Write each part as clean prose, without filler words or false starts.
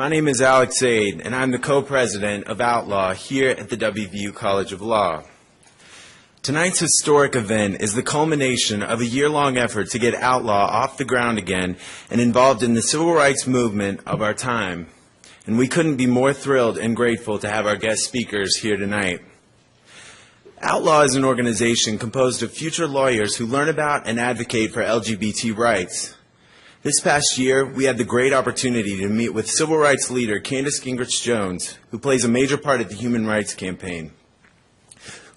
My name is Alex Zaid, and I'm the co-president of Outlaw here at the WVU College of Law. Tonight's historic event is the culmination of a year-long effort to get Outlaw off the ground again and involved in the civil rights movement of our time. And we couldn't be more thrilled and grateful to have our guest speakers here tonight. Outlaw is an organization composed of future lawyers who learn about and advocate for LGBT rights. This past year, we had the great opportunity to meet with civil rights leader Candace Gingrich Jones, who plays a major part of the Human Rights Campaign.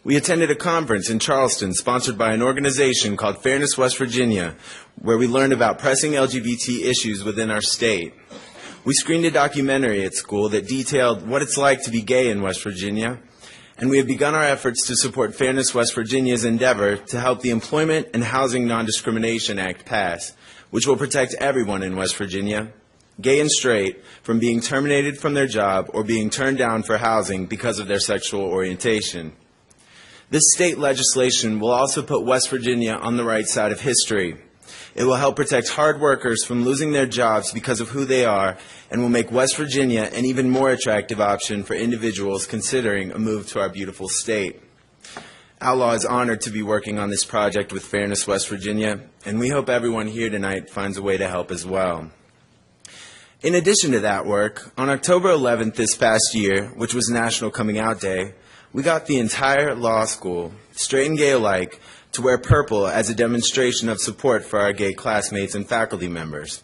We attended a conference in Charleston sponsored by an organization called Fairness West Virginia, where we learned about pressing LGBT issues within our state. We screened a documentary at school that detailed what it's like to be gay in West Virginia, and we have begun our efforts to support Fairness West Virginia's endeavor to help the Employment and Housing Non-Discrimination Act pass, which will protect everyone in West Virginia, gay and straight, from being terminated from their job or being turned down for housing because of their sexual orientation. This state legislation will also put West Virginia on the right side of history. It will help protect hard workers from losing their jobs because of who they are and will make West Virginia an even more attractive option for individuals considering a move to our beautiful state. Outlaw is honored to be working on this project with Fairness West Virginia, and we hope everyone here tonight finds a way to help as well. In addition to that work, on October 11th this past year, which was National Coming Out Day, we got the entire law school, straight and gay alike, to wear purple as a demonstration of support for our gay classmates and faculty members.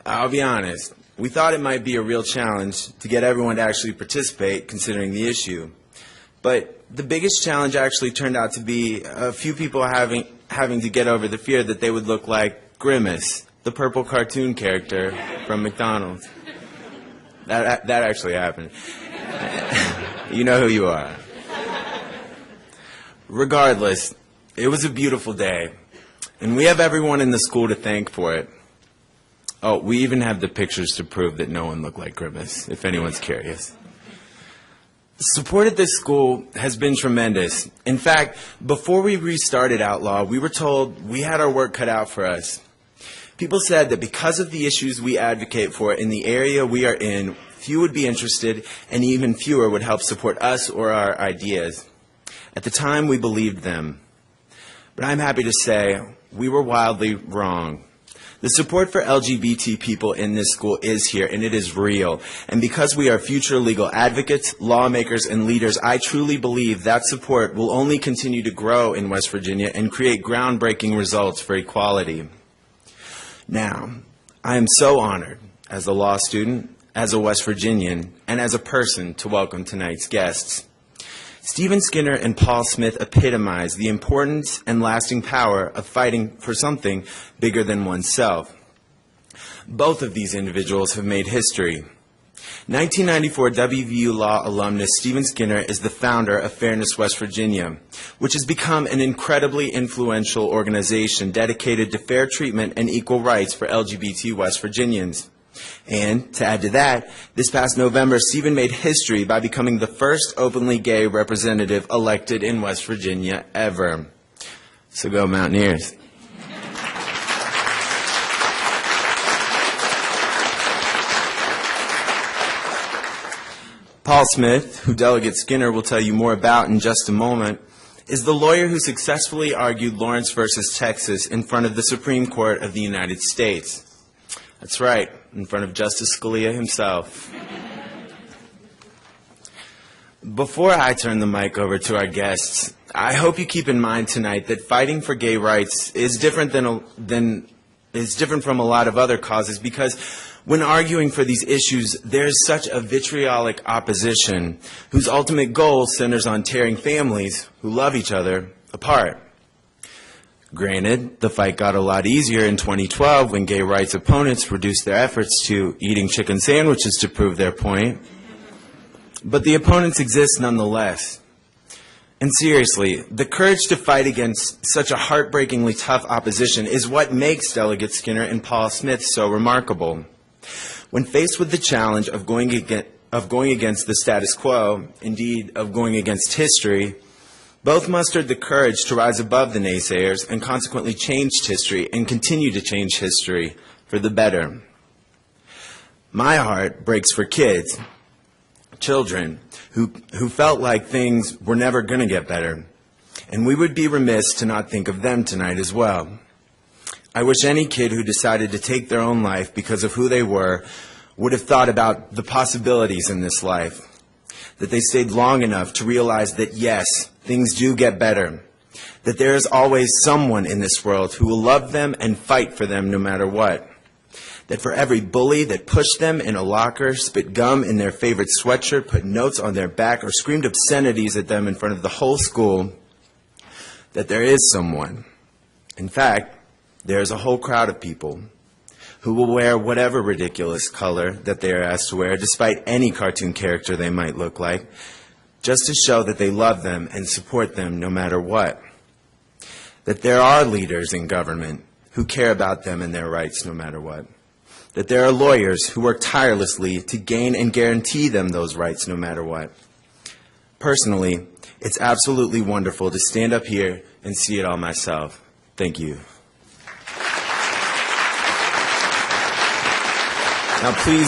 I'll be honest, we thought it might be a real challenge to get everyone to actually participate considering the issue. But the biggest challenge actually turned out to be a few people having to get over the fear that they would look like Grimace, the purple cartoon character from McDonald's. That actually happened. You know who you are. Regardless, it was a beautiful day, and we have everyone in the school to thank for it. Oh, we even have the pictures to prove that no one looked like Grimace, if anyone's curious. The support at this school has been tremendous. In fact, before we restarted Outlaw, we were told we had our work cut out for us. People said that because of the issues we advocate for in the area we are in, few would be interested, and even fewer would help support us or our ideas. At the time, we believed them. But I'm happy to say we were wildly wrong. The support for LGBT people in this school is here, and it is real. And because we are future legal advocates, lawmakers, and leaders, I truly believe that support will only continue to grow in West Virginia and create groundbreaking results for equality. Now, I am so honored as a law student, as a West Virginian, and as a person to welcome tonight's guests. Stephen Skinner and Paul Smith epitomize the importance and lasting power of fighting for something bigger than oneself. Both of these individuals have made history. 1994 WVU Law alumnus Stephen Skinner is the founder of Fairness West Virginia, which has become an incredibly influential organization dedicated to fair treatment and equal rights for LGBT West Virginians. And, to add to that, this past November, Stephen made history by becoming the first openly gay representative elected in West Virginia ever. So go Mountaineers. Paul Smith, who Delegate Skinner will tell you more about in just a moment, is the lawyer who successfully argued Lawrence versus Texas in front of the Supreme Court of the United States. That's right, in front of Justice Scalia himself. Before I turn the mic over to our guests, I hope you keep in mind tonight that fighting for gay rights is different from a lot of other causes, because when arguing for these issues, there's such a vitriolic opposition whose ultimate goal centers on tearing families who love each other apart. Granted, the fight got a lot easier in 2012 when gay rights opponents reduced their efforts to eating chicken sandwiches to prove their point. But the opponents exist nonetheless. And seriously, the courage to fight against such a heartbreakingly tough opposition is what makes Delegate Skinner and Paul Smith so remarkable. When faced with the challenge of going against the status quo, indeed of going against history, both mustered the courage to rise above the naysayers and consequently changed history and continue to change history for the better. My heart breaks for kids, children, who felt like things were never going to get better. And we would be remiss to not think of them tonight as well. I wish any kid who decided to take their own life because of who they were would have thought about the possibilities in this life, that they stayed long enough to realize that yes, things do get better, that there is always someone in this world who will love them and fight for them no matter what, that for every bully that pushed them in a locker, spit gum in their favorite sweatshirt, put notes on their back, or screamed obscenities at them in front of the whole school, that there is someone. In fact, there is a whole crowd of people who will wear whatever ridiculous color that they are asked to wear, despite any cartoon character they might look like, just to show that they love them and support them no matter what. That there are leaders in government who care about them and their rights no matter what. That there are lawyers who work tirelessly to gain and guarantee them those rights no matter what. Personally, it's absolutely wonderful to stand up here and see it all myself. Thank you. Now please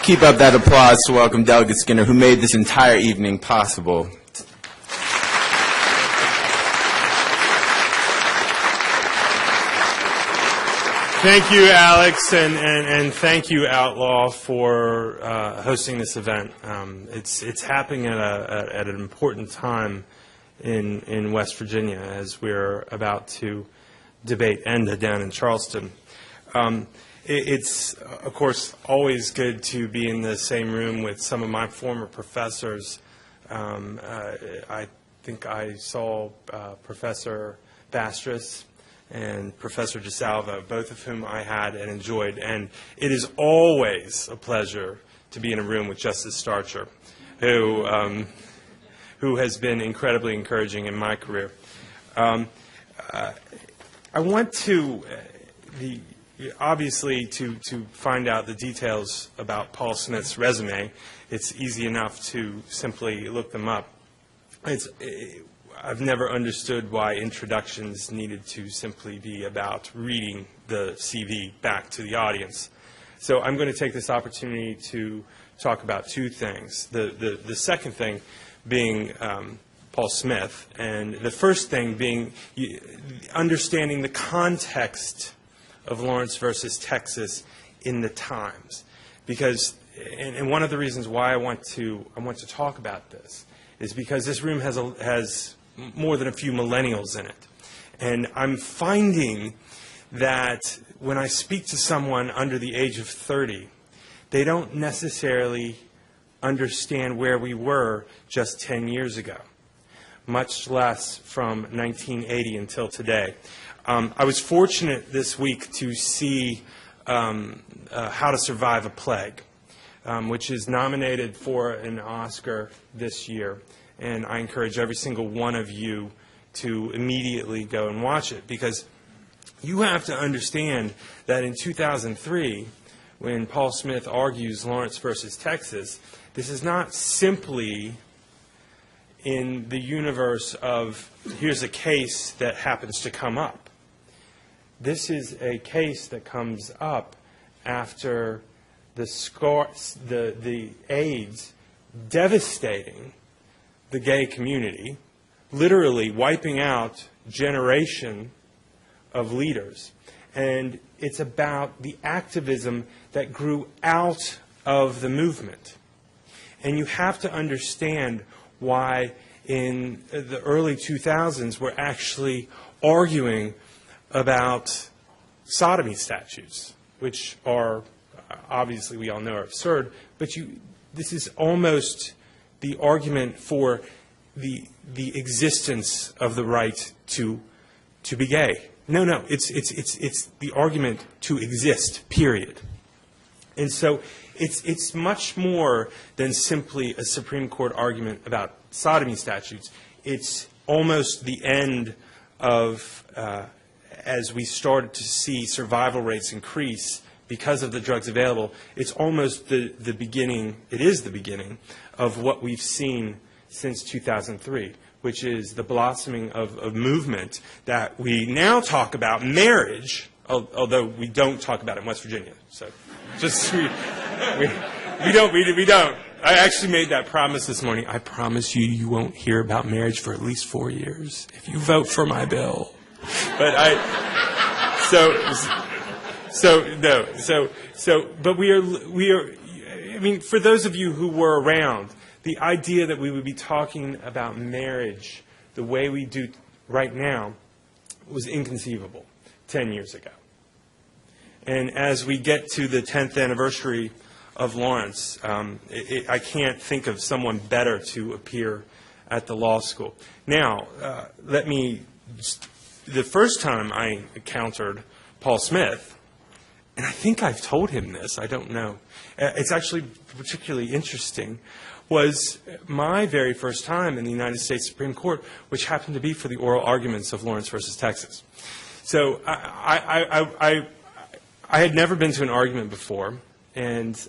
keep up that applause to welcome Delegate Skinner, who made this entire evening possible. Thank you, Alex, and thank you, Outlaw, for hosting this event. It's happening at an important time in West Virginia as we're about to debate ENDA down in Charleston. It's, of course, always good to be in the same room with some of my former professors. I think I saw Professor Bastris and Professor DeSalvo, both of whom I had and enjoyed. And it is always a pleasure to be in a room with Justice Starcher, who has been incredibly encouraging in my career. I want to, obviously, to find out the details about Paul Smith's resume. It's easy enough to simply look them up. I've never understood why introductions needed to simply be about reading the CV back to the audience. So I'm going to take this opportunity to talk about two things. The second thing being Paul Smith, and the first thing being understanding the context of Lawrence versus Texas in the Times. Because, and one of the reasons why I want to talk about this is because this room has more than a few millennials in it. And I'm finding that when I speak to someone under the age of 30, they don't necessarily understand where we were just 10 years ago, much less from 1980 until today. I was fortunate this week to see How to Survive a Plague, which is nominated for an Oscar this year. And I encourage every single one of you to immediately go and watch it, because you have to understand that in 2003, when Paul Smith argues Lawrence versus Texas, this is not simply in the universe of here's a case that happens to come up. This is a case that comes up after the AIDS devastating the gay community, literally wiping out generation of leaders. And it's about the activism that grew out of the movement. And you have to understand why in the early 2000s we're actually arguing about sodomy statutes, which are, obviously we all know are absurd, but this is almost the argument for the existence of the right to be gay. No, it's the argument to exist, period. And so it's much more than simply a Supreme Court argument about sodomy statutes. It's almost the end of, as we started to see survival rates increase because of the drugs available, it's almost the beginning, it is the beginning of what we've seen since 2003, which is the blossoming of movement that we now talk about marriage, although we don't talk about it in West Virginia. So Just we don't. I actually made that promise this morning. I promise you, you won't hear about marriage for at least 4 years if you vote for my bill. But but we are. I mean, for those of you who were around, the idea that we would be talking about marriage the way we do right now was inconceivable 10 years ago. And as we get to the 10th anniversary of Lawrence, I can't think of someone better to appear at the law school. Now, the first time I encountered Paul Smith, and I think I've told him this, I don't know. It's actually particularly interesting, was my very first time in the United States Supreme Court, which happened to be for the oral arguments of Lawrence versus Texas. So I had never been to an argument before, and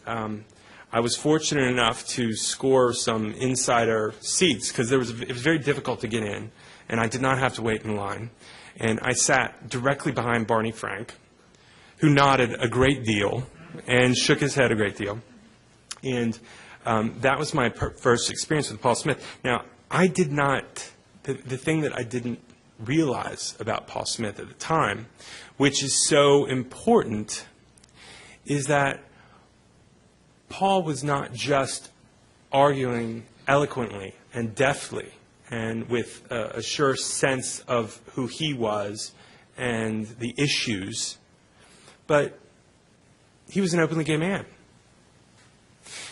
I was fortunate enough to score some insider seats because it was very difficult to get in, and I did not have to wait in line. And I sat directly behind Barney Frank, who nodded a great deal and shook his head a great deal. And that was my first experience with Paul Smith. Now, I did not, the thing that I didn't realize about Paul Smith at the time, which is so important, is that Paul was not just arguing eloquently and deftly and with a sure sense of who he was and the issues, but he was an openly gay man.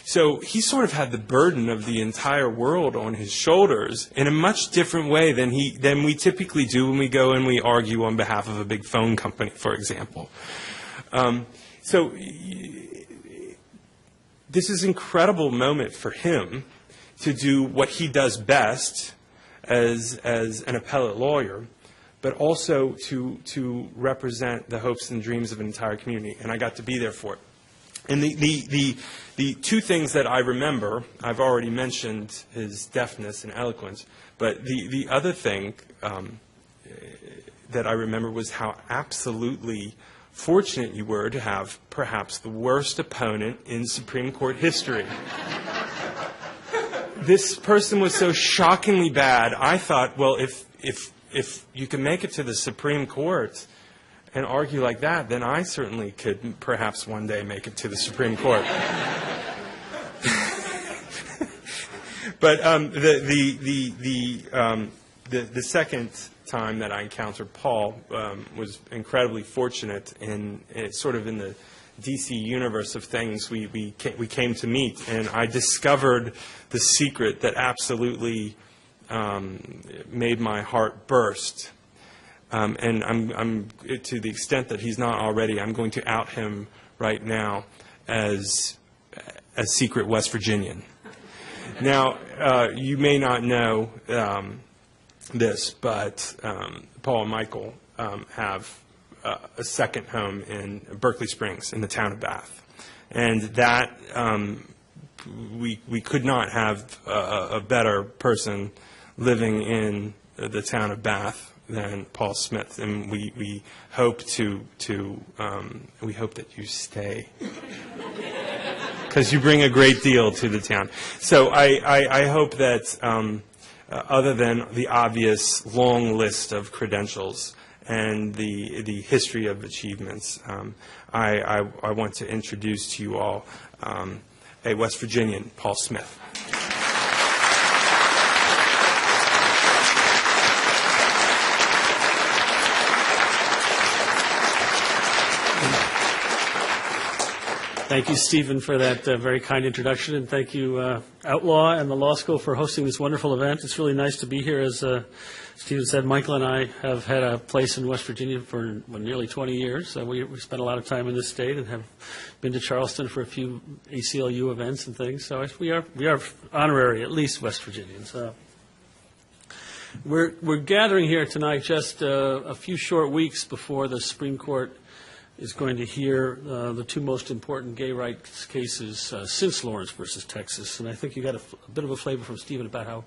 So he sort of had the burden of the entire world on his shoulders in a much different way than we typically do when we go and we argue on behalf of a big phone company, for example. So this is an incredible moment for him to do what he does best as an appellate lawyer, but also to represent the hopes and dreams of an entire community. And I got to be there for it. And the two things that I remember, I've already mentioned his deftness and eloquence, but the other thing that I remember was how absolutely fortunate you were to have perhaps the worst opponent in Supreme Court history. This person was so shockingly bad, I thought, well, if you can make it to the Supreme Court and argue like that, then I certainly could perhaps one day make it to the Supreme Court. But the second time that I encountered Paul was incredibly fortunate in sort of in the D.C. universe of things we came to meet, and I discovered the secret that absolutely made my heart burst. And I'm to the extent that he's not already, I'm going to out him right now as a secret West Virginian. Now, you may not know this, but Paul and Michael have a second home in Berkeley Springs in the town of Bath. And that, we could not have a better person living in the town of Bath than Paul Smith, and we hope we hope that you stay because you bring a great deal to the town. So I hope that other than the obvious long list of credentials and the history of achievements, I want to introduce to you all a West Virginian, Paul Smith. Thank you, Stephen, for that very kind introduction, and thank you, Outlaw and the Law School, for hosting this wonderful event. It's really nice to be here. As Stephen said, Michael and I have had a place in West Virginia for nearly 20 years. We spent a lot of time in this state and have been to Charleston for a few ACLU events and things. So we are honorary, at least West Virginians. We're gathering here tonight just a few short weeks before the Supreme Court is going to hear the two most important gay rights cases since Lawrence versus Texas. And I think you got a bit of a flavor from Stephen about how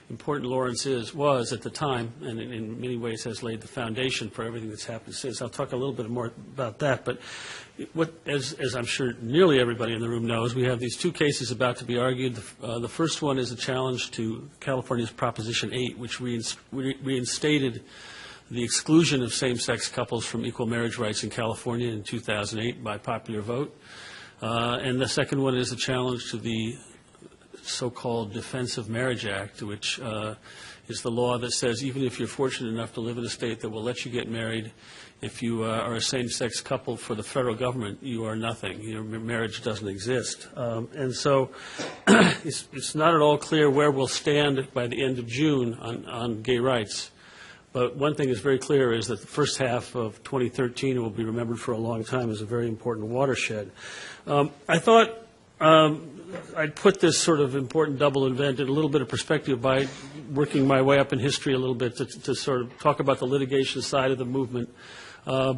important Lawrence was at the time, and in many ways has laid the foundation for everything that's happened since. I'll talk a little bit more about that, but as I'm sure nearly everybody in the room knows, we have these two cases about to be argued. The first one is a challenge to California's Proposition 8, which reinstated the exclusion of same-sex couples from equal marriage rights in California in 2008 by popular vote. And the second one is a challenge to the so-called Defense of Marriage Act, which is the law that says even if you're fortunate enough to live in a state that will let you get married, if you are a same-sex couple for the federal government, you are nothing. Your marriage doesn't exist. And so it's not at all clear where we'll stand by the end of June on gay rights. But one thing is very clear is that the first half of 2013 will be remembered for a long time as a very important watershed. I thought I'd put this sort of important double event in a little bit of perspective by working my way up in history a little bit to sort of talk about the litigation side of the movement.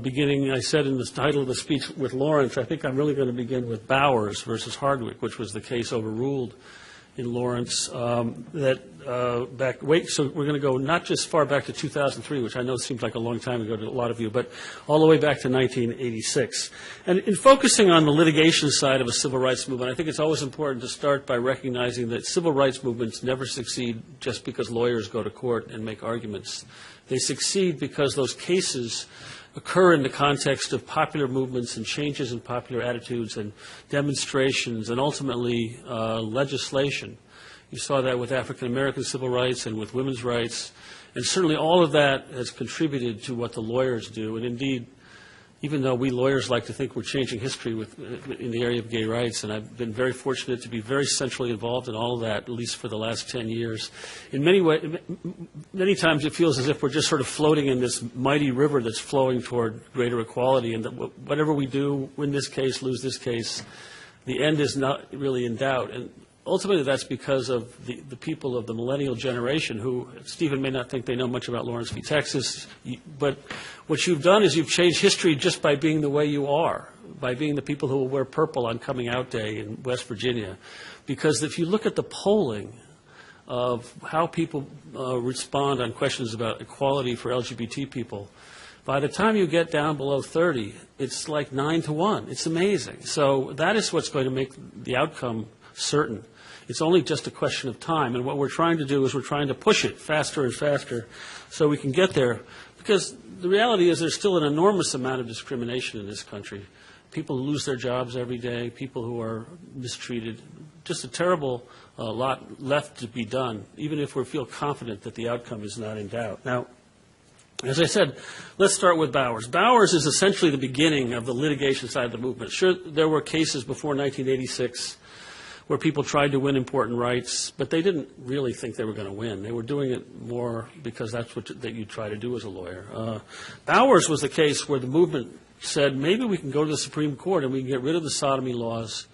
Beginning, I said in the title of the speech with Lawrence, I think I'm really going to begin with Bowers versus Hardwick, which was the case overruled in Lawrence. So we're going to go not just far back to 2003, which I know seems like a long time ago to a lot of you, but all the way back to 1986. And in focusing on the litigation side of a civil rights movement, I think it's always important to start by recognizing that civil rights movements never succeed just because lawyers go to court and make arguments. They succeed because those cases occur in the context of popular movements and changes in popular attitudes and demonstrations and ultimately legislation. You saw that with African American civil rights and with women's rights, and certainly all of that has contributed to what the lawyers do. And indeed, even though we lawyers like to think we're changing history in the area of gay rights, and I've been very fortunate to be very centrally involved in all of that, at least for the last 10 years. In many ways, many times it feels as if we're just sort of floating in this mighty river that's flowing toward greater equality, and that whatever we do, win this case, lose this case, the end is not really in doubt. And ultimately, that's because of the people of the millennial generation who, Stephen may not think they know much about Lawrence v. Texas, but what you've done is you've changed history just by being the way you are, by being the people who will wear purple on coming out day in West Virginia. Because if you look at the polling of how people respond on questions about equality for LGBT people, by the time you get down below 30, it's like 9-1. It's amazing. So that is what's going to make the outcome certain. It's only just a question of time, and what we're trying to do is we're trying to push it faster and faster so we can get there, because the reality is there's still an enormous amount of discrimination in this country. People who lose their jobs every day, people who are mistreated, just a terrible lot left to be done, even if we feel confident that the outcome is not in doubt. Now, as I said, let's start with Bowers. Bowers is essentially the beginning of the litigation side of the movement. Sure, there were cases before 1986 where people tried to win important rights, but they didn't really think they were going to win. They were doing it more because that's what that you try to do as a lawyer. Bowers was the case where the movement said, maybe we can go to the Supreme Court and we can get rid of the sodomy laws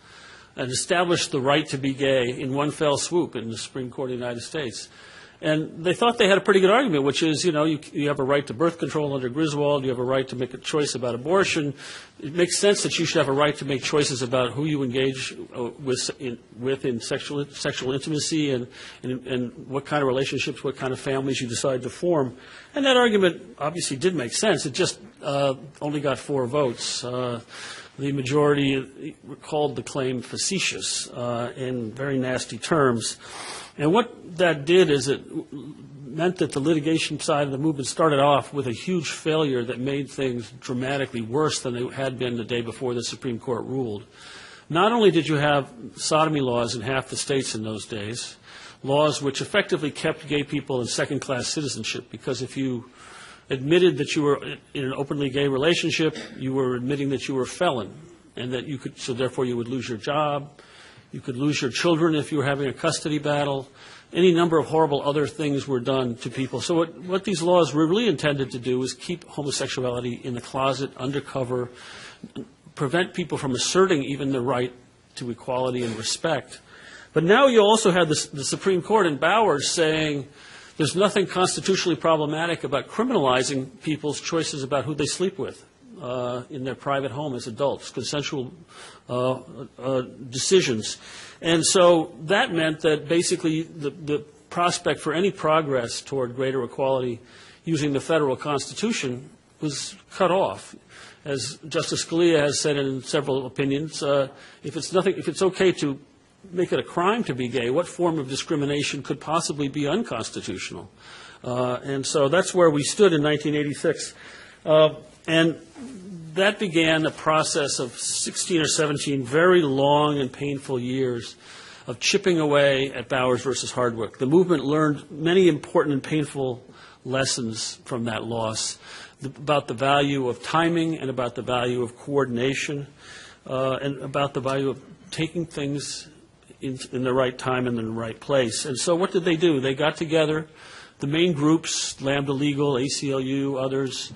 and establish the right to be gay in one fell swoop in the Supreme Court of the United States. And they thought they had a pretty good argument, which is, you have a right to birth control under Griswold, you have a right to make a choice about abortion. It makes sense that you should have a right to make choices about who you engage with in sexual intimacy and what kind of relationships, what kind of families you decide to form. And that argument obviously did make sense. It just only got 4 votes. The majority called the claim facetious in very nasty terms. And what that did is it meant that the litigation side of the movement started off with a huge failure that made things dramatically worse than they had been the day before the Supreme Court ruled. Not only did you have sodomy laws in half the states in those days, laws which effectively kept gay people in second-class citizenship, because if you admitted that you were in an openly gay relationship, you were admitting that you were a felon, and that you could, so therefore you would lose your job. You could lose your children if you were having a custody battle. Any number of horrible other things were done to people. So what these laws were really intended to do is keep homosexuality in the closet, undercover, prevent people from asserting even the right to equality and respect. But now you also have the Supreme Court in Bowers saying there's nothing constitutionally problematic about criminalizing people's choices about who they sleep with in their private home as adults, consensual decisions. And so that meant that basically the prospect for any progress toward greater equality using the federal Constitution was cut off. As Justice Scalia has said in several opinions, if it's okay to make it a crime to be gay, what form of discrimination could possibly be unconstitutional? And so that's where we stood in 1986. And that began a process of 16 or 17 very long and painful years of chipping away at Bowers versus Hardwick. The movement learned many important and painful lessons from that loss about the value of timing and about the value of coordination and about the value of taking things in the right time and in the right place. And so what did they do? They got together, the main groups, Lambda Legal, ACLU, others,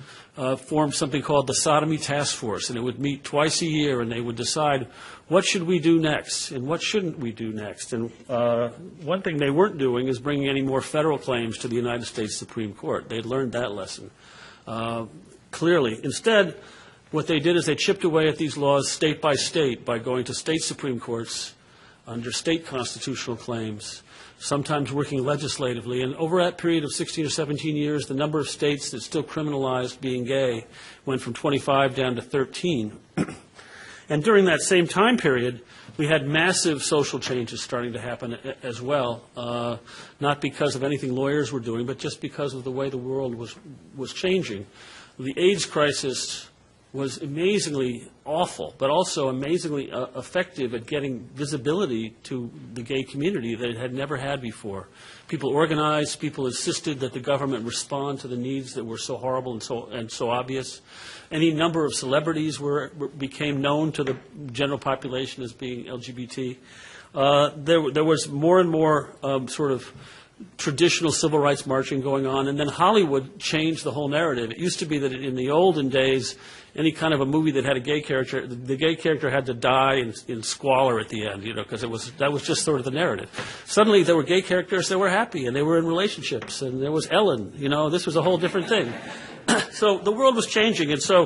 formed something called the Sodomy Task Force, and it would meet twice a year, and they would decide what should we do next and what shouldn't we do next. And one thing they weren't doing is bringing any more federal claims to the United States Supreme Court. They'd learned that lesson clearly. Instead, what they did is they chipped away at these laws state by state by going to state Supreme Courts under state constitutional claims, sometimes working legislatively. And over that period of 16 or 17 years, the number of states that still criminalized being gay went from 25 down to 13. And during that same time period, we had massive social changes starting to happen as well, not because of anything lawyers were doing, but just because of the way the world was changing. The AIDS crisis was amazingly awful, but also amazingly effective at getting visibility to the gay community that it had never had before. People organized, people insisted that the government respond to the needs that were so horrible and so obvious. Any number of celebrities became known to the general population as being LGBT. There was more and more sort of traditional civil rights marching going on, and then Hollywood changed the whole narrative. It used to be that in the olden days, any kind of a movie that had a gay character, the gay character had to die in squalor at the end, because that was just sort of the narrative. Suddenly there were gay characters that were happy, and they were in relationships, and there was Ellen. This was a whole different thing. So the world was changing, and so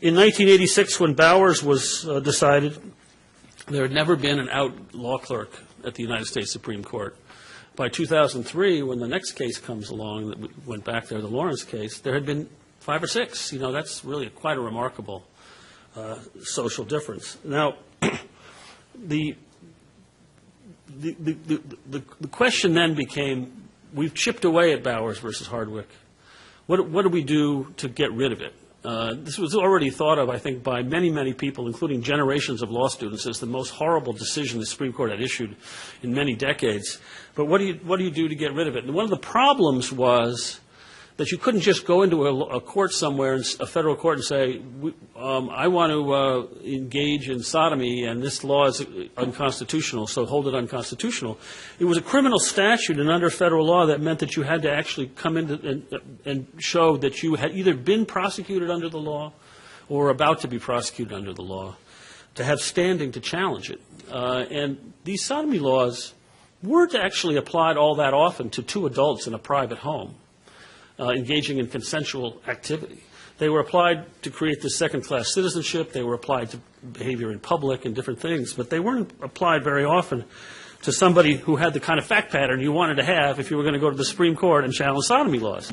in 1986, when Bowers was decided, there had never been an out law clerk at the United States Supreme Court. By 2003, when the next case comes along that went back there, the Lawrence case, there had been 5 or 6. That's really quite a remarkable social difference. Now, the question then became, we've chipped away at Bowers versus Hardwick. What do we do to get rid of it? This was already thought of, I think, by many, many people, including generations of law students, as the most horrible decision the Supreme Court had issued in many decades. But what do you do to get rid of it? And one of the problems was that you couldn't just go into a court somewhere, a federal court, and say, I want to engage in sodomy, and this law is unconstitutional, so hold it unconstitutional. It was a criminal statute, and under federal law, that meant that you had to actually come in and show that you had either been prosecuted under the law or about to be prosecuted under the law to have standing to challenge it. And these sodomy laws weren't actually applied all that often to 2 adults in a private home. Engaging in consensual activity. They were applied to create the second-class citizenship. They were applied to behavior in public and different things, but they weren't applied very often to somebody who had the kind of fact pattern you wanted to have if you were going to go to the Supreme Court and challenge sodomy laws.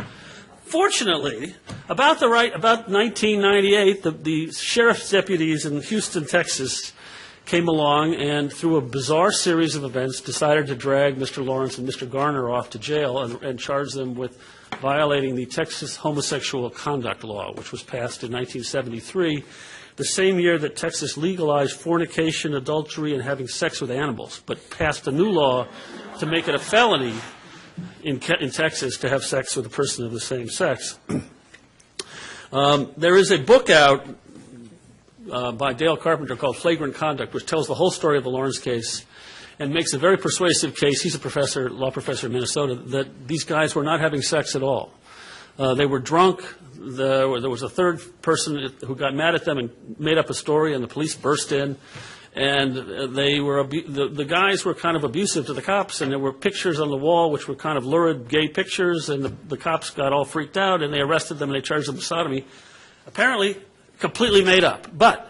Fortunately, about 1998, the sheriff's deputies in Houston, Texas, came along and, through a bizarre series of events, decided to drag Mr. Lawrence and Mr. Garner off to jail and charge them with violating the Texas homosexual conduct law, which was passed in 1973, the same year that Texas legalized fornication, adultery, and having sex with animals, but passed a new law to make it a felony in Texas to have sex with a person of the same sex. There is a book out by Dale Carpenter called Flagrant Conduct, which tells the whole story of the Lawrence case and makes a very persuasive case. He's a law professor in Minnesota, that these guys were not having sex at all. They were drunk. There was a third person who got mad at them and made up a story, and the police burst in. And the guys were kind of abusive to the cops, and there were pictures on the wall which were kind of lurid gay pictures, and the cops got all freaked out, and they arrested them, and they charged them with sodomy. Apparently completely made up. But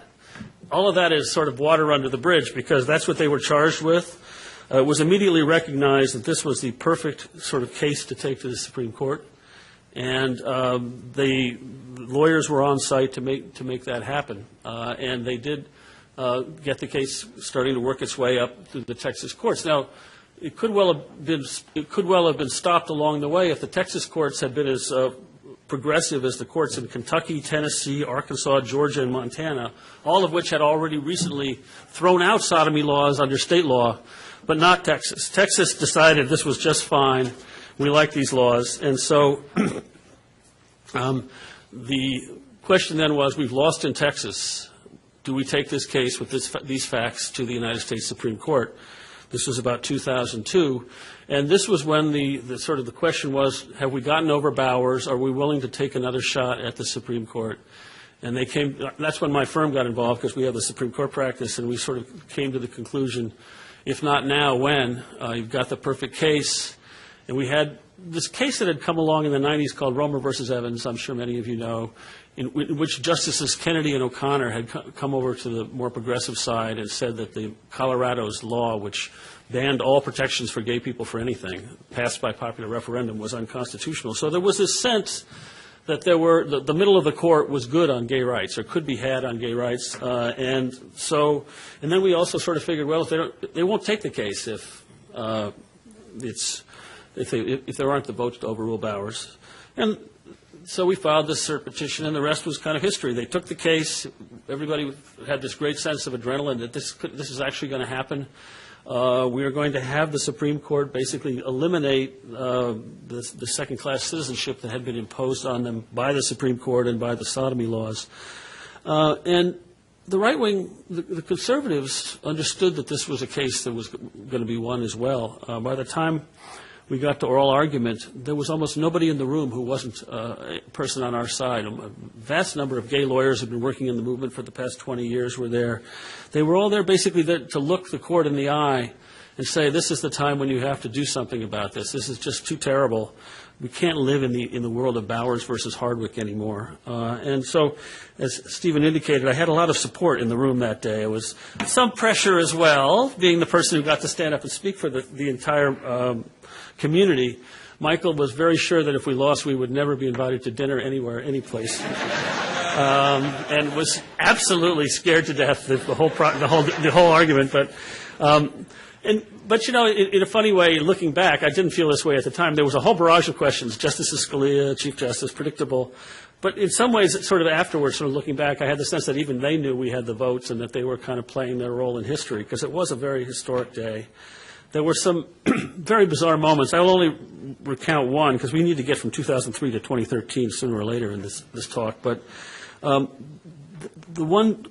all of that is sort of water under the bridge, because that's what they were charged with. it was immediately recognized that this was the perfect sort of case to take to the Supreme Court, and the lawyers were on site to make that happen, and they did get the case starting to work its way up through the Texas courts. Now, it could well have been stopped along the way if the Texas courts had been as progressive as the courts in Kentucky, Tennessee, Arkansas, Georgia, and Montana, all of which had already recently thrown out sodomy laws under state law, but not Texas. Texas decided this was just fine. We like these laws. And so the question then was, we've lost in Texas. Do we take this case with these facts to the United States Supreme Court? This was about 2002. And this was when the sort of the question was, have we gotten over Bowers? Are we willing to take another shot at the Supreme Court? And that's when my firm got involved, because we have the Supreme Court practice, and we sort of came to the conclusion, if not now, when? You've got the perfect case. And we had this case that had come along in the 90s called Romer versus Evans, I'm sure many of you know, in which Justices Kennedy and O'Connor had come over to the more progressive side and said that the Colorado's law, which banned all protections for gay people for anything, passed by popular referendum, was unconstitutional. So there was this sense that the middle of the court was good on gay rights, or could be had on gay rights, and then we also sort of figured, well, if they won't take the case if there aren't the votes to overrule Bowers, and so we filed this cert petition, and the rest was kind of history. They took the case. Everybody had this great sense of adrenaline that this is actually going to happen. We are going to have the Supreme Court basically eliminate the second-class citizenship that had been imposed on them by the Supreme Court and by the sodomy laws. And the right wing, the conservatives, understood that this was a case that was going to be won as well. By the time we got to oral argument, there was almost nobody in the room who wasn't a person on our side. A vast number of gay lawyers who had been working in the movement for the past 20 years were there. They were all there basically to look the court in the eye and say, this is the time when you have to do something about this. This is just too terrible. We can't live in the world of Bowers versus Hardwick anymore. And so, as Stephen indicated, I had a lot of support in the room that day. It was some pressure as well, being the person who got to stand up and speak for the entire community. Michael was very sure that if we lost, we would never be invited to dinner anywhere, any place, and was absolutely scared to death the whole argument. But you know, in a funny way, looking back, I didn't feel this way at the time. There was a whole barrage of questions: Justice Scalia, Chief Justice, predictable. But in some ways, sort of afterwards, sort of looking back, I had the sense that even they knew we had the votes and that they were kind of playing their role in history, because it was a very historic day. There were some very bizarre moments. I will only recount one, because we need to get from 2003 to 2013 sooner or later in this talk. But the one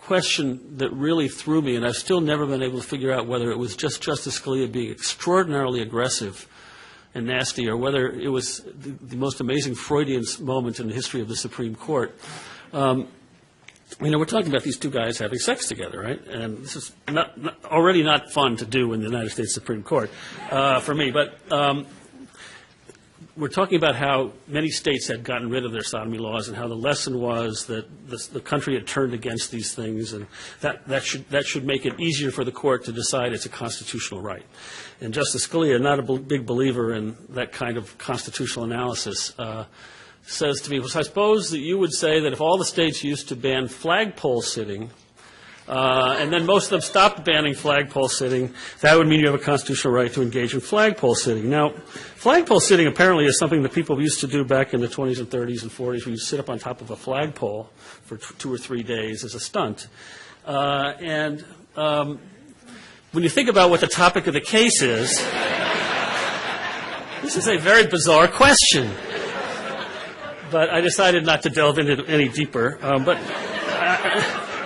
question that really threw me, and I've still never been able to figure out whether it was just Justice Scalia being extraordinarily aggressive and nasty, or whether it was the most amazing Freudian moment in the history of the Supreme Court. You know, we're talking about these two guys having sex together, right? And this is already not fun to do in the United States Supreme Court for me. But we're talking about how many states had gotten rid of their sodomy laws, and how the lesson was that the country had turned against these things, and that should make it easier for the court to decide it's a constitutional right. And Justice Scalia, not a big believer in that kind of constitutional analysis, says to me, well, I suppose that you would say that if all the states used to ban flagpole sitting, and then most of them stopped banning flagpole sitting, that would mean you have a constitutional right to engage in flagpole sitting. Now, flagpole sitting apparently is something that people used to do back in the 20s and 30s and 40s, where you sit up on top of a flagpole for 2 or 3 days as a stunt. When you think about what the topic of the case is, this is a very bizarre question. But I decided not to delve into it any deeper. But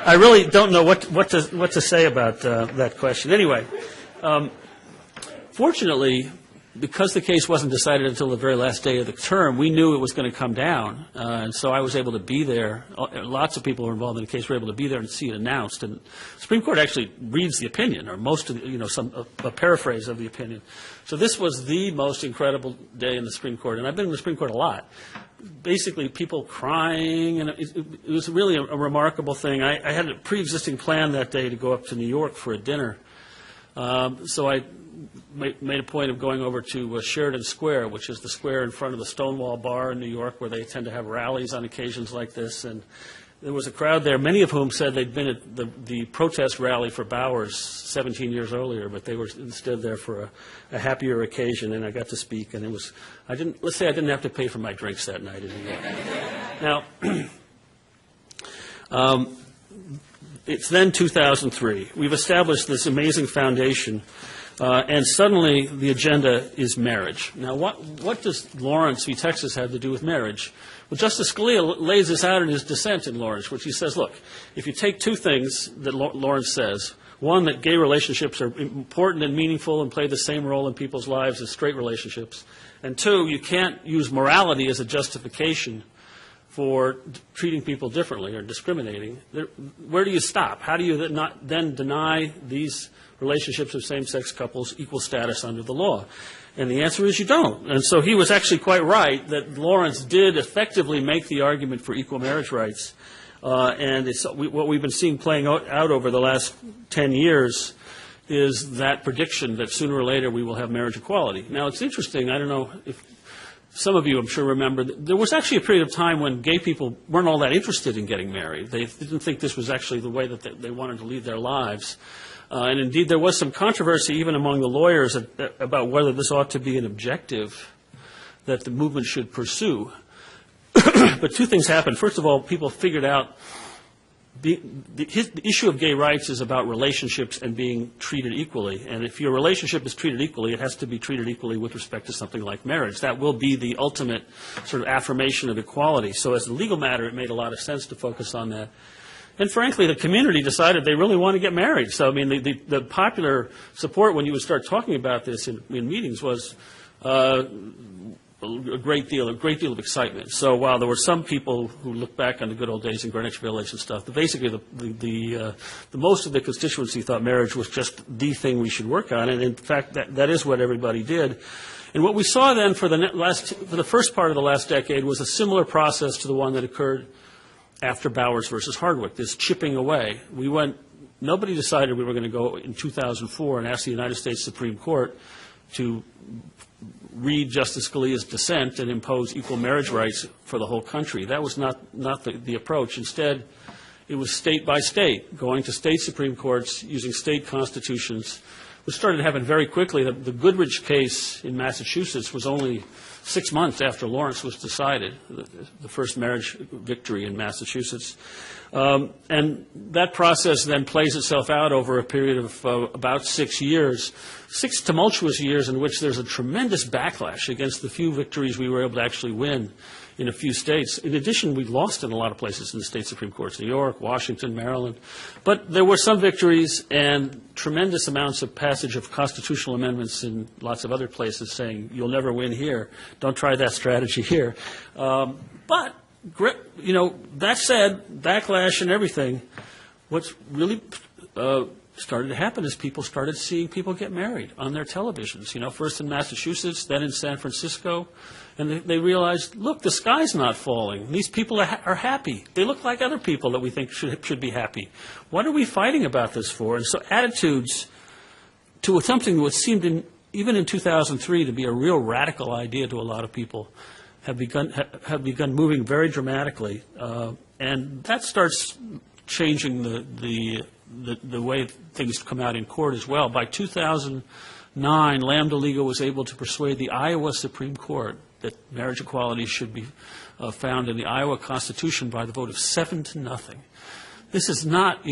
I really don't know what to say about that question. Anyway, fortunately, because the case wasn't decided until the very last day of the term, we knew it was going to come down, and so I was able to be there. Lots of people who were involved in the case were able to be there and see it announced. And the Supreme Court actually reads the opinion, or most of a paraphrase of the opinion. So this was the most incredible day in the Supreme Court, and I've been in the Supreme Court a lot. Basically, people crying, and it was really a remarkable thing. I had a pre-existing plan that day to go up to New York for a dinner So I made a point of going over to Sheridan Square, which is the square in front of the Stonewall Bar in New York, where they tend to have rallies on occasions like this. And there was a crowd there, many of whom said they'd been at the protest rally for Bowers 17 years earlier, but they were instead there for a happier occasion, and I got to speak. And let's say I didn't have to pay for my drinks that night in New York. Now, it's then 2003. We've established this amazing foundation, and suddenly the agenda is marriage. Now, what does Lawrence v. Texas have to do with marriage? Well, Justice Scalia lays this out in his dissent in Lawrence, which he says, look, if you take two things that Lawrence says, one, that gay relationships are important and meaningful and play the same role in people's lives as straight relationships, and two, you can't use morality as a justification for treating people differently or discriminating, where do you stop? How do you not then deny these relationships of same-sex couples equal status under the law? And the answer is you don't. And so he was actually quite right that Lawrence did effectively make the argument for equal marriage rights. And what we've been seeing playing out over the last 10 years is that prediction that sooner or later we will have marriage equality. Now, it's interesting. I don't know if some of you, I'm sure, remember that there was actually a period of time when gay people weren't all that interested in getting married. They didn't think this was actually the way that they wanted to lead their lives. And indeed, there was some controversy even among the lawyers about whether this ought to be an objective that the movement should pursue. But two things happened. First of all, people figured out the issue of gay rights is about relationships and being treated equally. And if your relationship is treated equally, it has to be treated equally with respect to something like marriage. That will be the ultimate sort of affirmation of equality. So as a legal matter, it made a lot of sense to focus on that. And frankly, the community decided they really want to get married. So, I mean, the popular support when you would start talking about this in meetings was a great deal of excitement. So while there were some people who look back on the good old days in Greenwich Village and stuff, basically the most of the constituency thought marriage was just the thing we should work on. And in fact, that is what everybody did. And what we saw then for the first part of the last decade was a similar process to the one that occurred after Bowers versus Hardwick, this chipping away. Nobody decided we were going to go in 2004 and ask the United States Supreme Court to read Justice Scalia's dissent and impose equal marriage rights for the whole country. That was not the approach. Instead, it was state by state, going to state Supreme Courts, using state constitutions, which started to happen very quickly. The Goodrich case in Massachusetts was only 6 months after Lawrence was decided, the first marriage victory in Massachusetts. And that process then plays itself out over a period of about 6 years, 6 tumultuous years in which there's a tremendous backlash against the few victories we were able to actually win in a few states. In addition, we lost in a lot of places in the state Supreme Courts, New York, Washington, Maryland. But there were some victories and tremendous amounts of passage of constitutional amendments in lots of other places saying, you'll never win here. Don't try that strategy here. But, that said, backlash and everything, what's really started to happen is people started seeing people get married on their televisions, first in Massachusetts, then in San Francisco. And they realized, look, the sky's not falling. These people are happy. They look like other people that we think should be happy. What are we fighting about this for? And so attitudes to something that seemed, even in 2003, to be a real radical idea to a lot of people have begun moving very dramatically. And that starts changing the way things come out in court as well. By 2009, Lambda Legal was able to persuade the Iowa Supreme Court that marriage equality should be found in the Iowa Constitution by the vote of 7-0. This is not,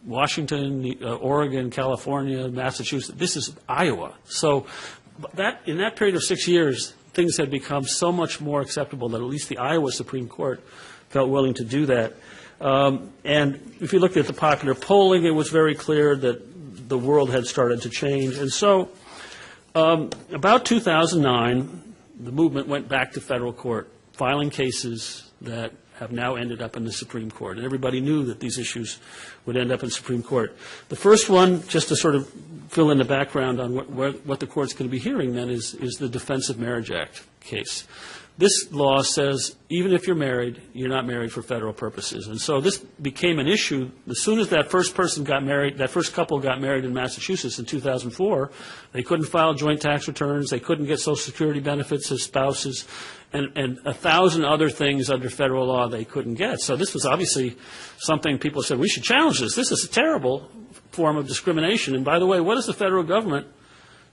Washington, Oregon, California, Massachusetts. This is Iowa. So in that period of 6 years, things had become so much more acceptable that at least the Iowa Supreme Court felt willing to do that. And if you looked at the popular polling, it was very clear that the world had started to change. And so about 2009, the movement went back to federal court, filing cases that have now ended up in the Supreme Court. And everybody knew that these issues would end up in Supreme Court. The first one, just to sort of fill in the background on what the court's going to be hearing then, is the Defense of Marriage Act case. This law says even if you're married, you're not married for federal purposes. And so this became an issue. As soon as that first person got married, that first couple got married in Massachusetts in 2004, they couldn't file joint tax returns, they couldn't get Social Security benefits as spouses, and 1,000 other things under federal law they couldn't get. So this was obviously something people said, we should challenge this. This is a terrible form of discrimination. And by the way, what is the federal government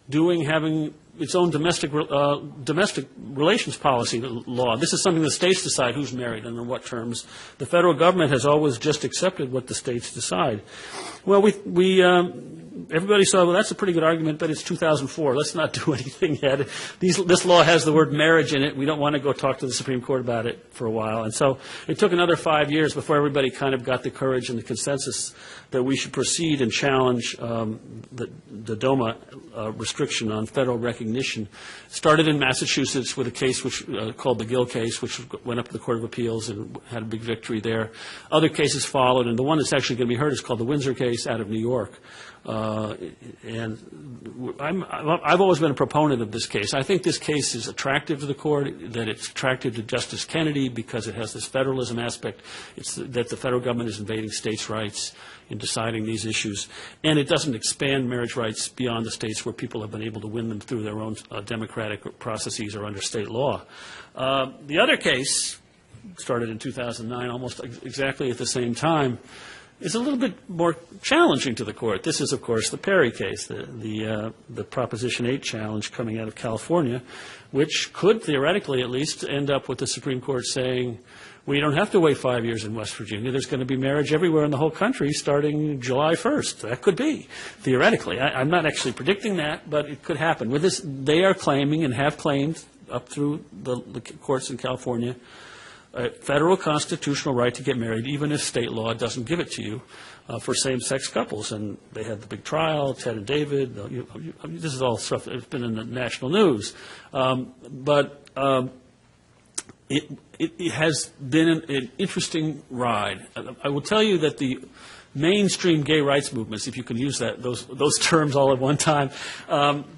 doing having its own domestic relations policy law? This is something the states decide who's married and on what terms. The federal government has always just accepted what the states decide. Well, everybody saw, well, that's a pretty good argument, but it's 2004. Let's not do anything yet. This law has the word marriage in it. We don't want to go talk to the Supreme Court about it for a while. And so it took another 5 years before everybody kind of got the courage and the consensus that we should proceed and challenge the DOMA restriction on federal recognition. Started in Massachusetts with a case called the Gill case, which went up to the Court of Appeals and had a big victory there. Other cases followed, and the one that's actually going to be heard is called the Windsor case out of New York. And I've always been a proponent of this case. I think this case is attractive to the court, that it's attractive to Justice Kennedy because it has this federalism aspect. It's that the federal government is invading states' rights in deciding these issues. And it doesn't expand marriage rights beyond the states where people have been able to win them through their own democratic processes or under state law. The other case started in 2009, almost exactly at the same time, is a little bit more challenging to the court. This is, of course, the Perry case, the Proposition 8 challenge coming out of California, which could theoretically at least end up with the Supreme Court saying, we don't have to wait 5 years in West Virginia. There's going to be marriage everywhere in the whole country starting July 1st. That could be, theoretically. I'm not actually predicting that, but it could happen. With this, they are claiming and have claimed up through the courts in California a federal constitutional right to get married, even if state law doesn't give it to you, for same-sex couples. And they had the big trial, Ted and David. This is all stuff that's been in the national news. It has been an interesting ride. I will tell you that the mainstream gay rights movements, if you can use those terms all at one time,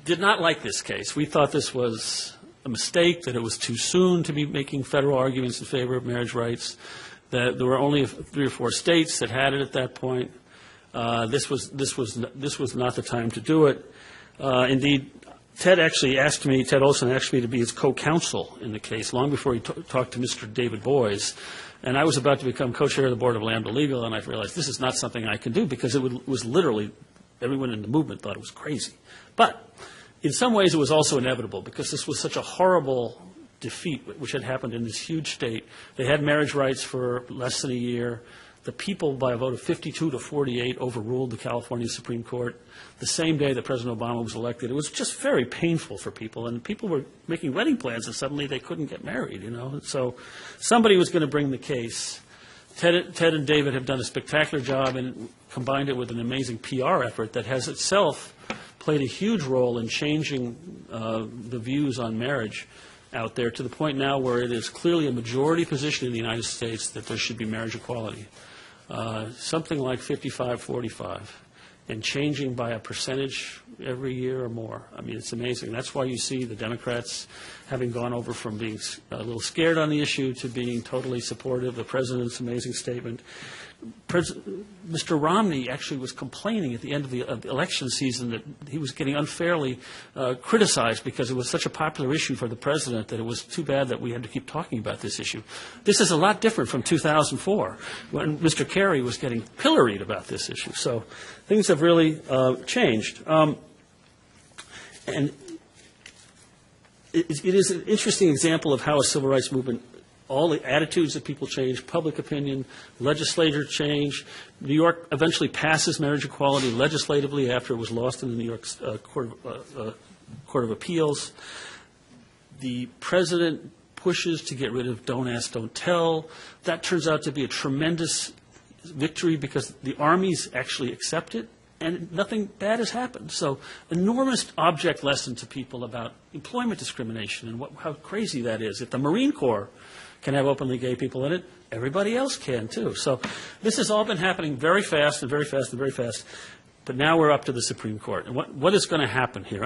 did not like this case. We thought this was a mistake, that it was too soon to be making federal arguments in favor of marriage rights, that there were only 3 or 4 states that had it at that point. This was not the time to do it. Indeed, Ted Olson asked me to be his co-counsel in the case long before he talked to Mr. David Boies. And I was about to become co-chair of the board of Lambda Legal, and I realized this is not something I can do because it was literally, everyone in the movement thought it was crazy. But in some ways, it was also inevitable because this was such a horrible defeat which had happened in this huge state. They had marriage rights for less than a year. The people, by a vote of 52 to 48, overruled the California Supreme Court the same day that President Obama was elected. It was just very painful for people, and people were making wedding plans, and suddenly they couldn't get married, So somebody was going to bring the case. Ted and David have done a spectacular job and combined it with an amazing PR effort that has itself played a huge role in changing the views on marriage out there to the point now where it is clearly a majority position in the United States that there should be marriage equality. Something like 55-45, and changing by a percentage every year or more. I mean, it's amazing. That's why you see the Democrats having gone over from being a little scared on the issue to being totally supportive. The President's amazing statement. Mr. Romney actually was complaining at the end of the election season that he was getting unfairly criticized because it was such a popular issue for the President that it was too bad that we had to keep talking about this issue. This is a lot different from 2004 when Mr. Kerry was getting pilloried about this issue. So things have really changed. And it is an interesting example of how a civil rights movement, all the attitudes of people change, public opinion, legislature change. New York eventually passes marriage equality legislatively after it was lost in the New York Court of Appeals. The president pushes to get rid of Don't Ask, Don't Tell. That turns out to be a tremendous victory because the armies actually accept it, and nothing bad has happened. So enormous object lesson to people about employment discrimination and how crazy that is. If the Marine Corps can have openly gay people in it, everybody else can too. So this has all been happening very fast and very fast and very fast. But now we're up to the Supreme Court. And what is going to happen here?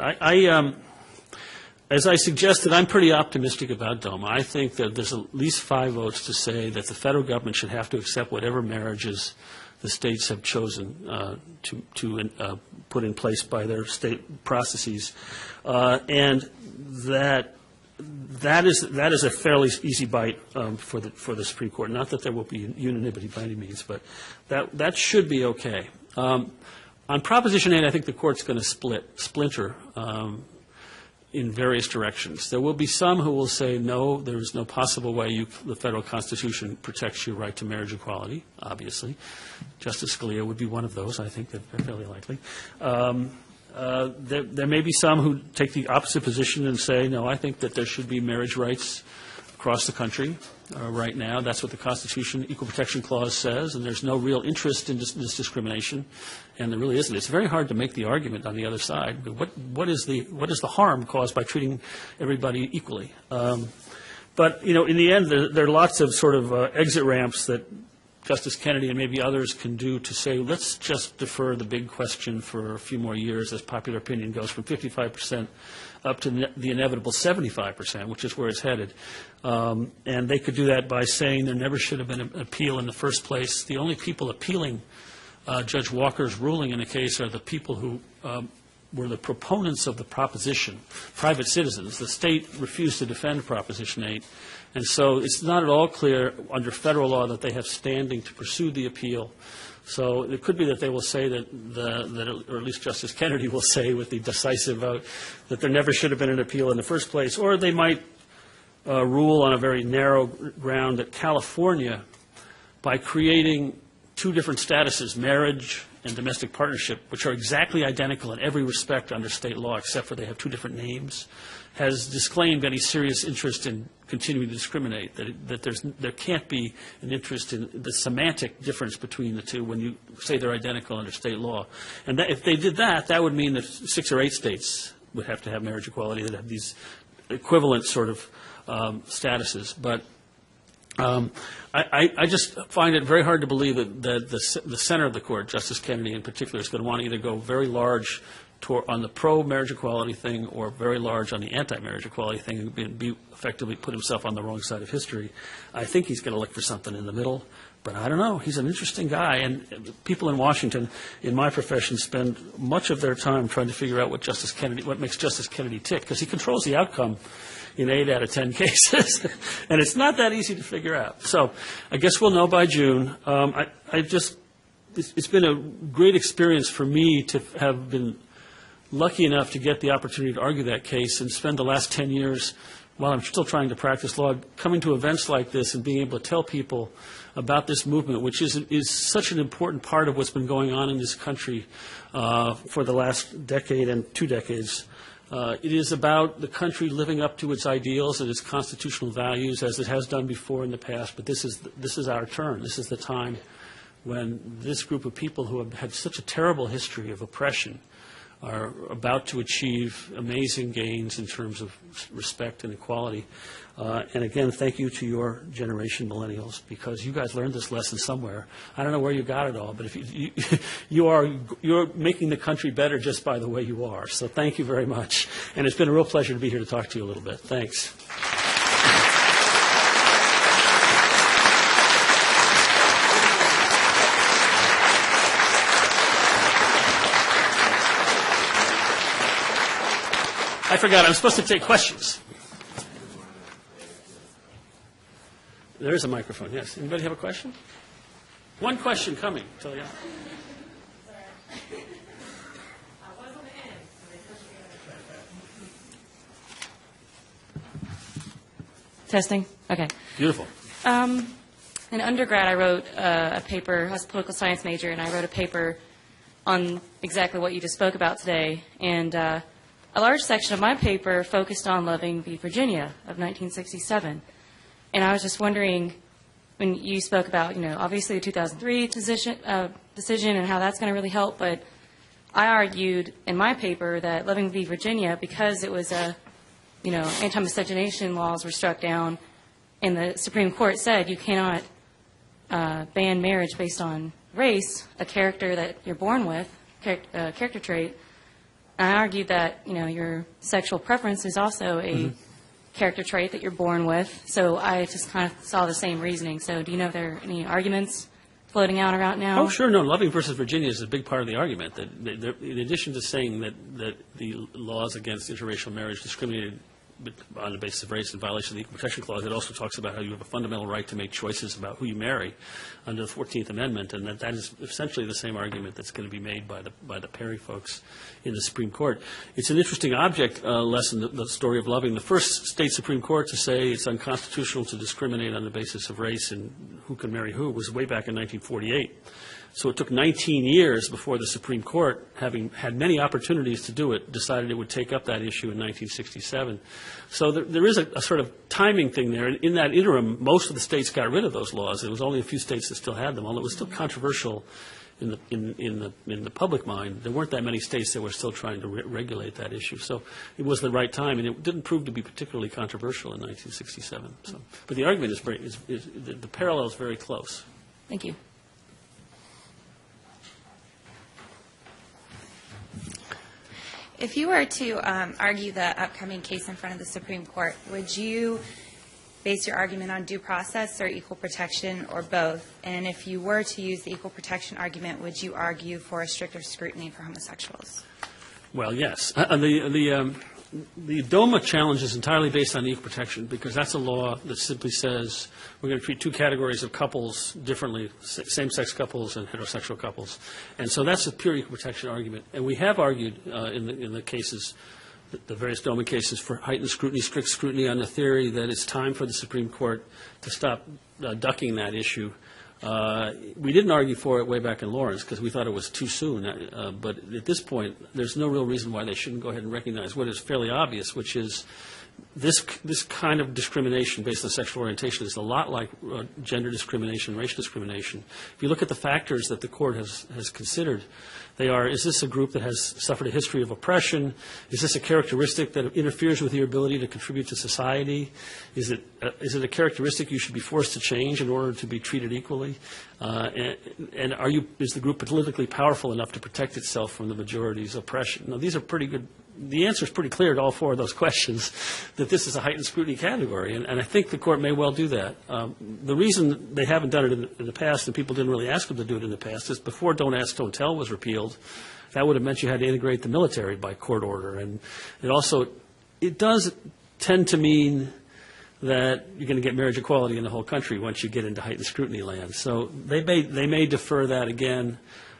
as I suggested, I'm pretty optimistic about DOMA. I think that there's at least 5 votes to say that the federal government should have to accept whatever marriages the states have chosen to put in place by their state processes, and that is a fairly easy bite for the Supreme Court. Not that there will be unanimity by any means, but that should be okay. On Proposition 8, I think the Court's going to splinter in various directions. There will be some who will say, no, there is no possible way the federal Constitution protects your right to marriage equality, obviously. Justice Scalia would be one of those, I think, that they're fairly likely. There may be some who take the opposite position and say, no, I think that there should be marriage rights across the country right now. That's what the Constitution Equal Protection Clause says, and there's no real interest in this discrimination, and there really isn't. It's very hard to make the argument on the other side. But what is the harm caused by treating everybody equally? But, in the end, there are lots of sort of exit ramps that Justice Kennedy and maybe others can do to say, let's just defer the big question for a few more years as popular opinion goes from 55% up to the inevitable 75%, which is where it's headed. And they could do that by saying there never should have been an appeal in the first place. The only people appealing Judge Walker's ruling in the case are the people who were the proponents of the proposition, private citizens. The state refused to defend Proposition 8. And so it's not at all clear under federal law that they have standing to pursue the appeal. So it could be that they will say that or at least Justice Kennedy will say with the decisive vote, that there never should have been an appeal in the first place. Or they might rule on a very narrow ground that California, by creating 2 different statuses, marriage and domestic partnership, which are exactly identical in every respect under state law, except for they have 2 different names, has disclaimed any serious interest in continuing to discriminate, that there can't be an interest in the semantic difference between the 2 when you say they're identical under state law. And if they did that, that would mean that 6 or 8 states would have to have marriage equality that have these equivalent sort of statuses. But I just find it very hard to believe that the center of the court, Justice Kennedy in particular, is going to want to either go very large on the pro-marriage equality thing or very large on the anti-marriage equality thing and be effectively put himself on the wrong side of history. I think he's going to look for something in the middle, but I don't know. He's an interesting guy, and people in Washington, in my profession, spend much of their time trying to figure out what makes Justice Kennedy tick, because he controls the outcome in 8 out of 10 cases, and it's not that easy to figure out. So I guess we'll know by June. It's been a great experience for me to have been lucky enough to get the opportunity to argue that case and spend the last 10 years, while I'm still trying to practice law, coming to events like this and being able to tell people about this movement, which is such an important part of what's been going on in this country for the last decade and 2 decades. It is about the country living up to its ideals and its constitutional values, as it has done before in the past, but this is our turn. This is the time when this group of people who have had such a terrible history of oppression are about to achieve amazing gains in terms of respect and equality. And again, thank you to your generation, millennials, because you guys learned this lesson somewhere. I don't know where you got it all, but if you're making the country better just by the way you are. So thank you very much. And it's been a real pleasure to be here to talk to you a little bit. Thanks. I forgot, I'm supposed to take questions. There is a microphone, yes. Anybody have a question? One question coming. Tell you. Testing? Okay. Beautiful. In undergrad, I wrote a paper. I was a political science major, and I wrote a paper on exactly what you just spoke about today. And a large section of my paper focused on Loving v. Virginia of 1967. And I was just wondering, when you spoke about, obviously the 2003 decision and how that's going to really help, but I argued in my paper that Loving v. Virginia, because it was anti-miscegenation laws were struck down, and the Supreme Court said you cannot ban marriage based on race, a character that you're born with, character trait, I argued that, your sexual preference is also a character trait that you're born with. So I just kind of saw the same reasoning. So do you know if there are any arguments floating out around now? Oh, sure. No, Loving versus Virginia is a big part of the argument. That in addition to saying that the laws against interracial marriage discriminated on the basis of race in violation of the Equal Protection Clause, it also talks about how you have a fundamental right to make choices about who you marry under the 14th Amendment, and that is essentially the same argument that's going to be made by the Perry folks in the Supreme Court. It's an interesting object lesson, the story of Loving. The first state Supreme Court to say it's unconstitutional to discriminate on the basis of race and who can marry who was way back in 1948. So it took 19 years before the Supreme Court, having had many opportunities to do it, decided it would take up that issue in 1967. So there is a sort of timing thing there. And in that interim, most of the states got rid of those laws. There was only a few states that still had them, although it was still controversial in the public mind. There weren't that many states that were still trying to regulate that issue. So it was the right time, and it didn't prove to be particularly controversial in 1967. So, but the argument is the parallel is very close. Thank you. If you were to argue the upcoming case in front of the Supreme Court, would you base your argument on due process or equal protection or both? And if you were to use the equal protection argument, would you argue for a stricter scrutiny for homosexuals? Well, yes. The DOMA challenge is entirely based on equal protection because that's a law that simply says we're going to treat two categories of couples differently, same-sex couples and heterosexual couples. And so that's a pure equal protection argument. And we have argued in the cases, the various DOMA cases, for heightened scrutiny, strict scrutiny on the theory that it's time for the Supreme Court to stop ducking that issue. We didn't argue for it way back in Lawrence because we thought it was too soon. But at this point, there's no real reason why they shouldn't go ahead and recognize what is fairly obvious, which is this kind of discrimination based on sexual orientation is a lot like gender discrimination, racial discrimination. If you look at the factors that the court has considered, they are, is this a group that has suffered a history of oppression? Is this a characteristic that interferes with your ability to contribute to society? Is it a characteristic you should be forced to change in order to be treated equally? And is the group politically powerful enough to protect itself from the majority's oppression? Now, these are pretty good. The answer is pretty clear to all four of those questions, that this is a heightened scrutiny category, and I think the court may well do that. The reason they haven't done it in the past, and people didn't really ask them to do it in the past, is before Don't Ask, Don't Tell was repealed, that would have meant you had to integrate the military by court order. And it does tend to mean that you're going to get marriage equality in the whole country once you get into heightened scrutiny land. So they may defer that again.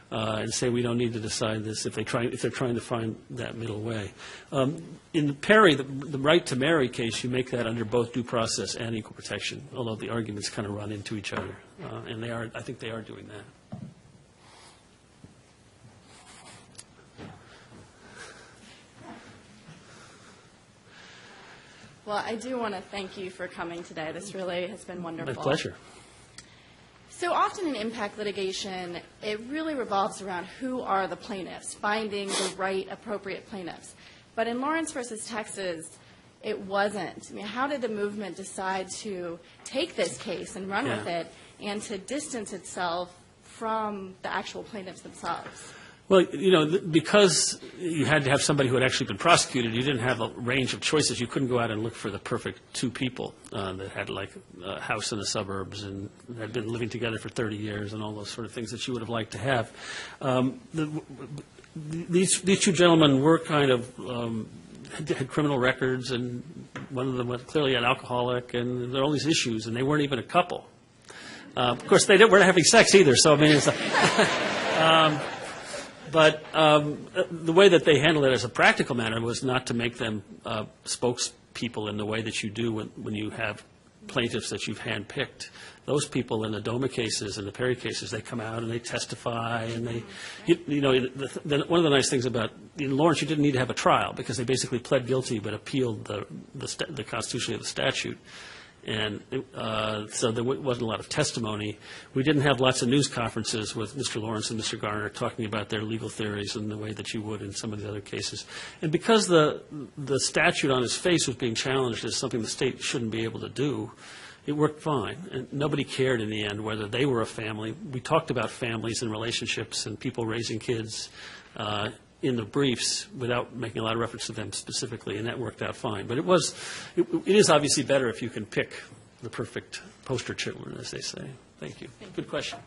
And say we don't need to decide this if they're trying to find that middle way. In Perry, the right to marry case, you make that under both due process and equal protection, although the arguments kind of run into each other, and I think they are doing that. Well, I do want to thank you for coming today. This really has been wonderful. My pleasure. So often in impact litigation, it really revolves around who are the plaintiffs, finding the right, appropriate plaintiffs. But in Lawrence versus Texas, it wasn't. I mean, how did the movement decide to take this case and run with it and to distance itself from the actual plaintiffs themselves? Well, because you had to have somebody who had actually been prosecuted, you didn't have a range of choices. You couldn't go out and look for the perfect two people that had, like, a house in the suburbs and had been living together for 30 years and all those sort of things that you would have liked to have. These two gentlemen were kind of had criminal records, and one of them was clearly an alcoholic, and there were all these issues, and they weren't even a couple. Of course, they weren't having sex either, so I mean, it's But the way that they handled it as a practical matter was not to make them spokespeople in the way that you do when you have plaintiffs that you've handpicked. Those people in the DOMA cases and the Perry cases, they come out and they testify, and one of the nice things about in Lawrence, you didn't need to have a trial because they basically pled guilty but appealed the constitution of the statute. And so there wasn't a lot of testimony. We didn't have lots of news conferences with Mr. Lawrence and Mr. Garner talking about their legal theories in the way that you would in some of the other cases. And because the statute on its face was being challenged as something the state shouldn't be able to do, it worked fine. And nobody cared in the end whether they were a family. We talked about families and relationships and people raising kids. in the briefs without making a lot of reference to them specifically, and that worked out fine. But it is obviously better if you can pick the perfect poster children, as they say. Thank you. Good question.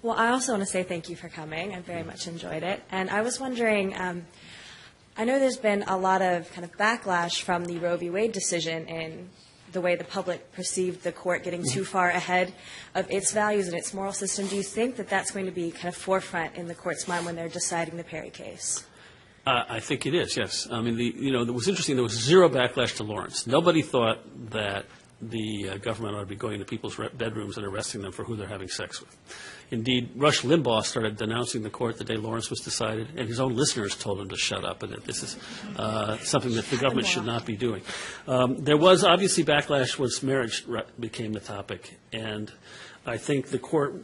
Well, I also want to say thank you for coming. I very much enjoyed it. And I was wondering, I know there's been a lot of kind of backlash from the Roe v. Wade decision in the way the public perceived the court getting too far ahead of its values and its moral system. Do you think that that's going to be kind of forefront in the court's mind when they're deciding the Perry case? I think it is, yes. I mean, it was interesting. There was zero backlash to Lawrence. Nobody thought that the government ought to be going to people's bedrooms and arresting them for who they're having sex with. Indeed, Rush Limbaugh started denouncing the court the day Lawrence was decided, and his own listeners told him to shut up and that this is something that the government should not be doing. There was obviously backlash once marriage became the topic, and I think the court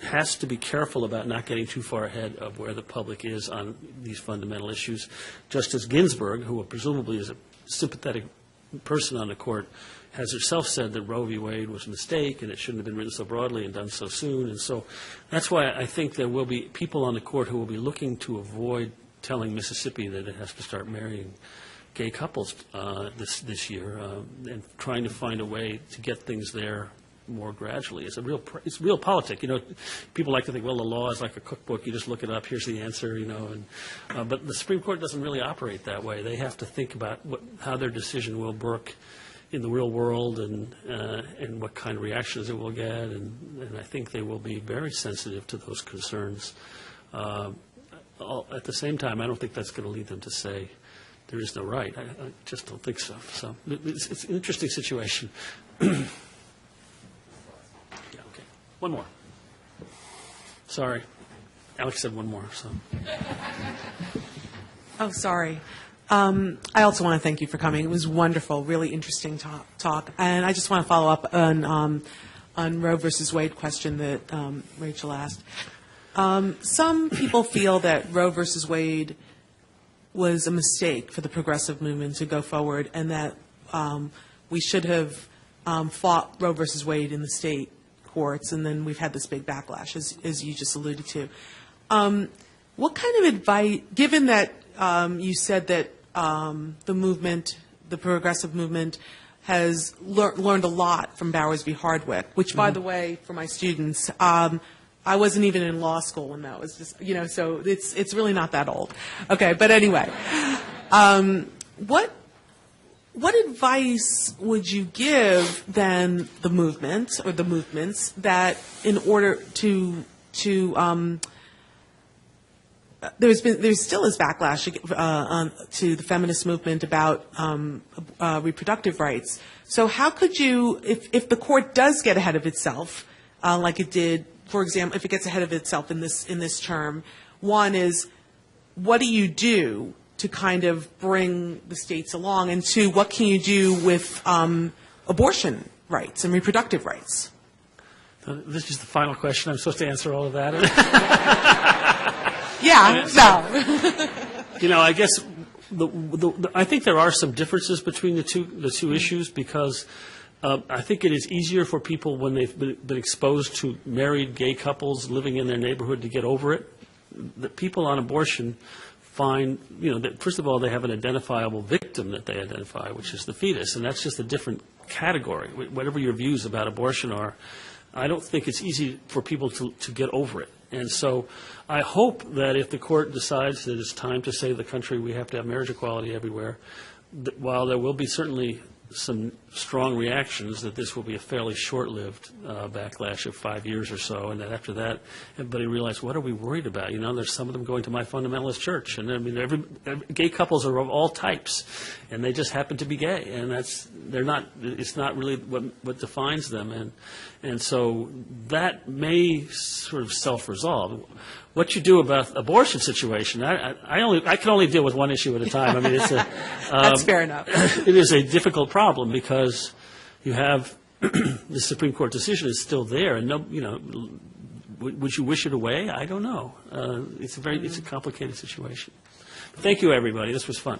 has to be careful about not getting too far ahead of where the public is on these fundamental issues. Justice Ginsburg, who presumably is a sympathetic person on the court, has herself said that Roe v. Wade was a mistake and it shouldn't have been written so broadly and done so soon. And so that's why I think there will be people on the court who will be looking to avoid telling Mississippi that it has to start marrying gay couples this year and trying to find a way to get things there more gradually. It's real politic. People like to think, well, the law is like a cookbook. You just look it up. Here's the answer. But the Supreme Court doesn't really operate that way. They have to think about how their decision will work in the real world and what kind of reactions it will get, and I think they will be very sensitive to those concerns. At the same time, I don't think that's going to lead them to say there is no right. I just don't think so. So it's an interesting situation. Yeah, okay. One more. Sorry. Alex said one more. So. Oh, sorry. I also want to thank you for coming. It was wonderful, really interesting talk. And I just want to follow up on Roe versus Wade question that Rachel asked. Some people feel that Roe versus Wade was a mistake for the progressive movement to go forward, and that we should have fought Roe versus Wade in the state courts, and then we've had this big backlash, as you just alluded to. What kind of advice, given that you said that the movement, the progressive movement, has learned a lot from Bowers v. Hardwick, which, by the way, for my students, I wasn't even in law school when that was just, so it's really not that old. Okay, but anyway, what advice would you give then the movement or the movements that in order to there still is backlash to the feminist movement about reproductive rights. So how could you, if the court does get ahead of itself, like it did, for example, if it gets ahead of itself in this term, one is, what do you do to kind of bring the states along, and two, what can you do with abortion rights and reproductive rights? This is the final question. I'm supposed to answer all of that. Yeah, no. I guess I think there are some differences between the two issues, because I think it is easier for people when they've been exposed to married gay couples living in their neighborhood to get over it. The people on abortion find, that first of all, they have an identifiable victim that they identify, which is the fetus, and that's just a different category. Whatever your views about abortion are, I don't think it's easy for people to get over it. And so I hope that if the court decides that it's time to save the country, we have to have marriage equality everywhere, while there will be certainly some strong reactions, that this will be a fairly short-lived backlash of 5 years or so, and that after that, everybody realizes, what are we worried about? There's some of them going to my fundamentalist church, and I mean, gay couples are of all types, and they just happen to be gay, and it's not really what defines them, and so that may sort of self-resolve. What you do about abortion situation, I can only deal with one issue at a time. I mean, it's that's fair enough. It is a difficult problem because you have the Supreme Court decision is still there, and would you wish it away? I don't know. It's a complicated situation. Thank you, everybody. This was fun.